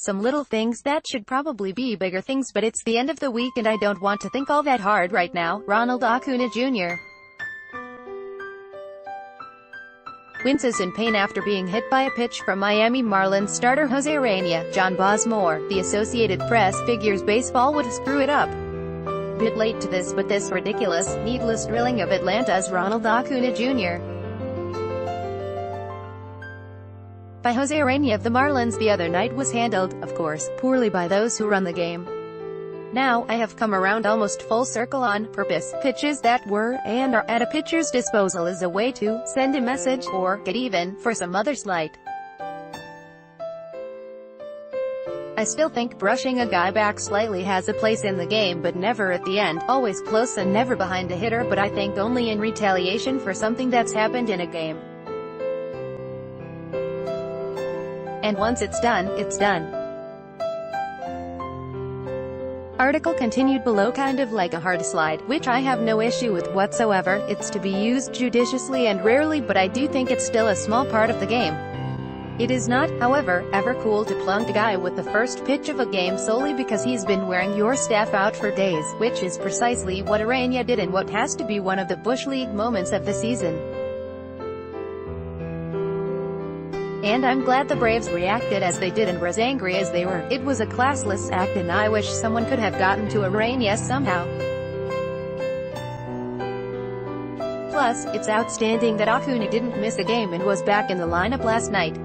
some little things that should probably be bigger things, but it's the end of the week and I don't want to think all that hard right now. Ronald Acuna Jr. winces in pain after being hit by a pitch from Miami Marlins starter Jose Urena. John Bosmore, the Associated Press, figures baseball would screw it up. Bit late to this, but this ridiculous, needless drilling of Atlanta's Ronald Acuna Jr. by Jose Urena of the Marlins the other night was handled, of course, poorly by those who run the game. Now, I have come around almost full circle on purpose. Pitches that were, and are, at a pitcher's disposal is a way to send a message, or get even, for some other slight. I still think brushing a guy back slightly has a place in the game, but never at the end, always close and never behind a hitter, but I think only in retaliation for something that's happened in a game. And once it's done, it's done. Article continued below. Kind of like a hard slide, which I have no issue with whatsoever. It's to be used judiciously and rarely, but I do think it's still a small part of the game. It is not, however, ever cool to plunk a guy with the first pitch of a game solely because he's been wearing your staff out for days, which is precisely what Urena did in what has to be one of the Bush League moments of the season. And I'm glad the Braves reacted as they did and were as angry as they were. It was a classless act and I wish someone could have gotten to Urena somehow. Plus, it's outstanding that Acuna didn't miss a game and was back in the lineup last night.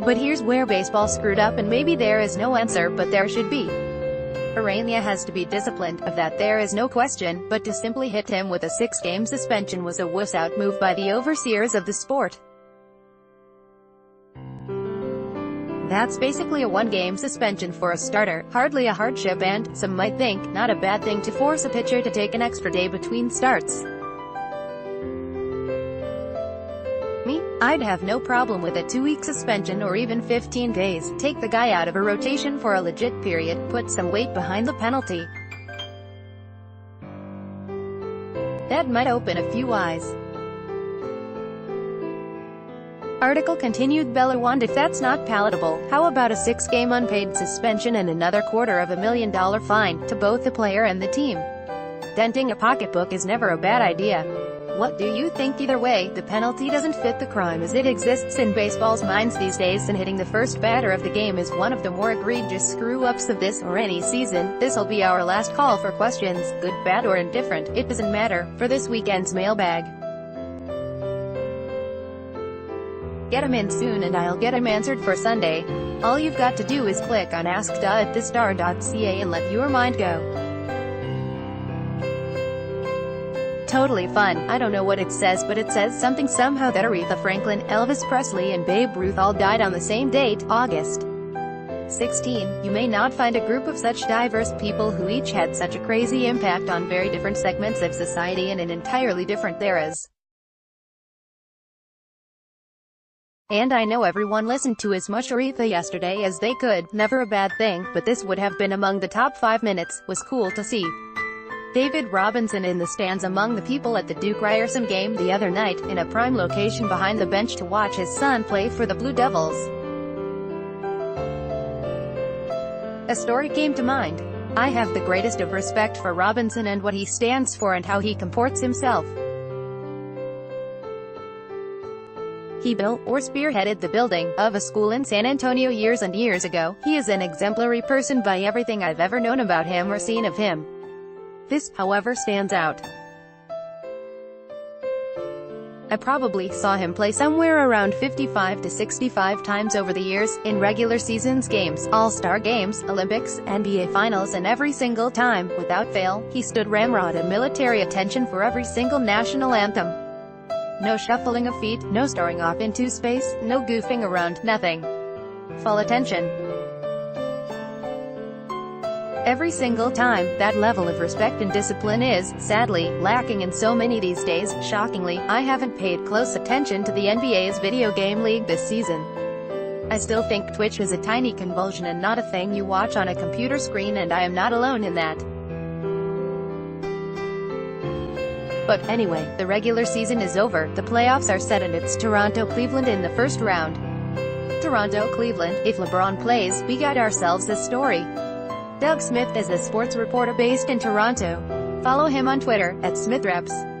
But here's where baseball screwed up, and maybe there is no answer, but there should be. Urena has to be disciplined, of that there is no question, but to simply hit him with a 6-game suspension was a wuss-out move by the overseers of the sport. That's basically a 1-game suspension for a starter, hardly a hardship and, some might think, not a bad thing to force a pitcher to take an extra day between starts. Me, I'd have no problem with a 2-week suspension or even 15 days. Take the guy out of a rotation for a legit period, put some weight behind the penalty. That might open a few eyes. Article continued. Bellawand. If that's not palatable, how about a 6-game unpaid suspension and another $250,000 fine, to both the player and the team? Denting a pocketbook is never a bad idea. What do you think? Either way, the penalty doesn't fit the crime as it exists in baseball's minds these days, and hitting the first batter of the game is one of the more egregious screw-ups of this or any season. This'll be our last call for questions, good, bad, or indifferent, it doesn't matter, for this weekend's mailbag. Get 'em in soon and I'll get 'em answered for Sunday. All you've got to do is click on ask.thestar.ca and let your mind go. Totally fun. I don't know what it says, but it says something somehow that Aretha Franklin, Elvis Presley and Babe Ruth all died on the same date, August 16. You may not find a group of such diverse people who each had such a crazy impact on very different segments of society and in entirely different eras. And I know everyone listened to as much Aretha yesterday as they could, never a bad thing, but this would have been among the top 5 minutes. Was cool to see David Robinson in the stands among the people at the Duke Ryerson game the other night, in a prime location behind the bench to watch his son play for the Blue Devils. A story came to mind. I have the greatest of respect for Robinson and what he stands for and how he comports himself. He built, or spearheaded, the building of a school in San Antonio years and years ago. He is an exemplary person by everything I've ever known about him or seen of him. This, however, stands out. I probably saw him play somewhere around 55 to 65 times over the years, in regular seasons games, all-star games, Olympics, NBA Finals, and every single time, without fail, he stood ramrod at military attention for every single national anthem. No shuffling of feet, no staring off into space, no goofing around, nothing. Full attention. Every single time. That level of respect and discipline is, sadly, lacking in so many these days. Shockingly, I haven't paid close attention to the NBA's video game league this season. I still think Twitch is a tiny convulsion and not a thing you watch on a computer screen, and I am not alone in that. But anyway, the regular season is over, the playoffs are set and it's Toronto-Cleveland in the first round. Toronto, Cleveland, if LeBron plays, we got ourselves a story. Doug Smith is a sports reporter based in Toronto. Follow him on Twitter, @SmithReps.